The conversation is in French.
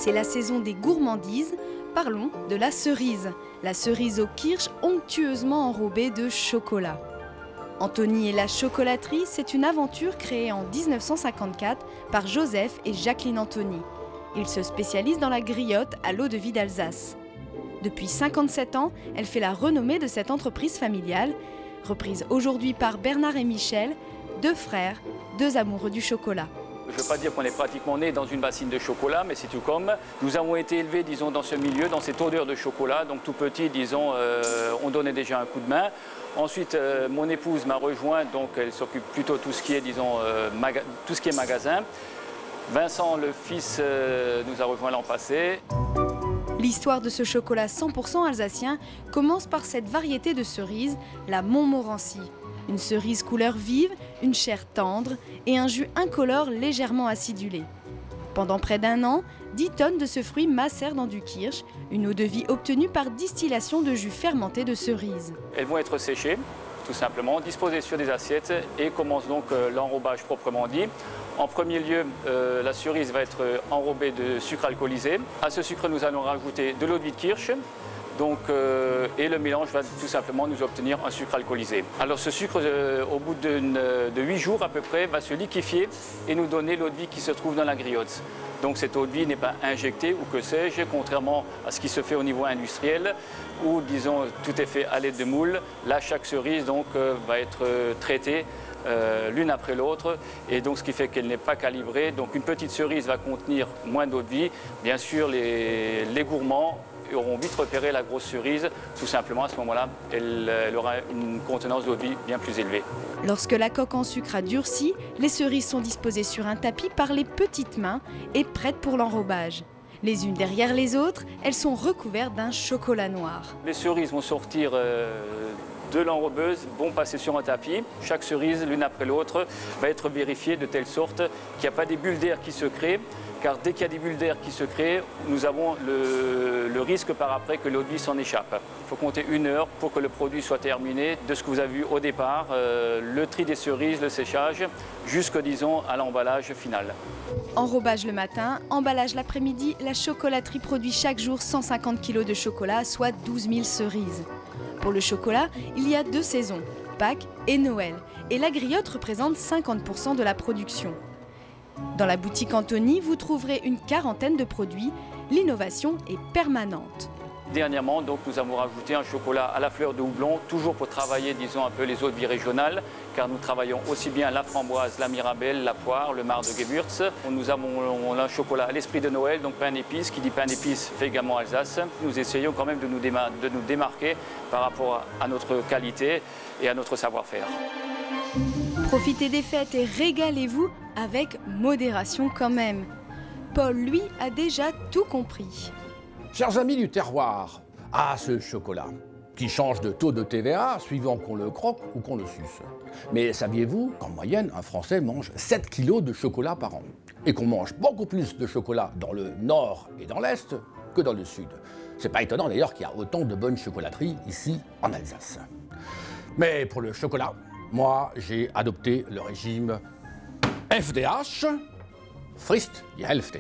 C'est la saison des gourmandises. Parlons de la cerise. La cerise au kirsch onctueusement enrobée de chocolat. Anthony et la chocolaterie, c'est une aventure créée en 1954 par Joseph et Jacqueline Anthony. Ils se spécialisent dans la griotte à l'eau-de-vie d'Alsace. Depuis 57 ans, elle fait la renommée de cette entreprise familiale, reprise aujourd'hui par Bernard et Michel, deux frères, deux amoureux du chocolat. Je ne veux pas dire qu'on est pratiquement né dans une bassine de chocolat, mais c'est tout comme. Nous avons été élevés, disons, dans ce milieu, dans cette odeur de chocolat. Donc tout petit, disons, on donnait déjà un coup de main. Ensuite, mon épouse m'a rejoint, donc elle s'occupe plutôt de tout ce qui est, disons, tout ce qui est magasin. Vincent, le fils, nous a rejoint l'an passé. L'histoire de ce chocolat 100% alsacien commence par cette variété de cerise, la Montmorency. Une cerise couleur vive, une chair tendre et un jus incolore légèrement acidulé. Pendant près d'1 an, 10 tonnes de ce fruit macèrent dans du kirsch, une eau-de-vie obtenue par distillation de jus fermenté de cerise. Elles vont être séchées, tout simplement, disposées sur des assiettes et commence donc l'enrobage proprement dit. En premier lieu, la cerise va être enrobée de sucre alcoolisé. À ce sucre, nous allons rajouter de l'eau-de-vie de kirsch. Donc, et le mélange va tout simplement nous obtenir un sucre alcoolisé. Alors ce sucre, au bout de 8 jours à peu près, va se liquéfier et nous donner l'eau-de-vie qui se trouve dans la griotte. Donc cette eau-de-vie n'est pas injectée ou que sais-je, contrairement à ce qui se fait au niveau industriel, où disons tout est fait à l'aide de moules. Là, chaque cerise donc, va être traitée l'une après l'autre, et donc ce qui fait qu'elle n'est pas calibrée. Donc une petite cerise va contenir moins d'eau-de-vie. Bien sûr, les gourmands auront vite repéré la grosse cerise. Tout simplement, à ce moment-là, elle aura une contenance d'eau-de-vie bien plus élevée. Lorsque la coque en sucre a durci, les cerises sont disposées sur un tapis par les petites mains et prêtes pour l'enrobage. Les unes derrière les autres, elles sont recouvertes d'un chocolat noir. Les cerises vont sortir de l'enrobeuse, vont passer sur un tapis. Chaque cerise, l'une après l'autre, va être vérifiée de telle sorte qu'il n'y a pas des bulles d'air qui se créent. Car dès qu'il y a des bulles d'air qui se créent, nous avons le risque par après que l'eau-de-vie s'en échappe. Il faut compter 1 heure pour que le produit soit terminé, de ce que vous avez vu au départ, le tri des cerises, le séchage, jusque, disons, à l'emballage final. Enrobage le matin, emballage l'après-midi, la chocolaterie produit chaque jour 150 kg de chocolat, soit 12 000 cerises. Pour le chocolat, il y a 2 saisons, Pâques et Noël, et la griotte représente 50% de la production. Dans la boutique Anthony, vous trouverez une quarantaine de produits. L'innovation est permanente. Dernièrement, donc, nous avons rajouté un chocolat à la fleur de houblon, toujours pour travailler, disons, un peu les eaux-de-vie régionales, car nous travaillons aussi bien la framboise, la mirabelle, la poire, le marc de Gewürz. Nous avons un chocolat à l'esprit de Noël, donc pain d'épices. Qui dit pain d'épices fait également Alsace. Nous essayons quand même de nous démarquer par rapport à notre qualité et à notre savoir-faire. Profitez des fêtes et régalez-vous avec modération quand même. Paul, lui, a déjà tout compris. Chers amis du terroir, ah ce chocolat qui change de taux de TVA suivant qu'on le croque ou qu'on le suce. Mais saviez-vous qu'en moyenne, un Français mange 7 kilos de chocolat par an et qu'on mange beaucoup plus de chocolat dans le nord et dans l'est que dans le sud. C'est pas étonnant d'ailleurs qu'il y a autant de bonnes chocolateries ici en Alsace. Mais pour le chocolat, moi, j'ai adopté le régime FDH, Frisst die Hälfte.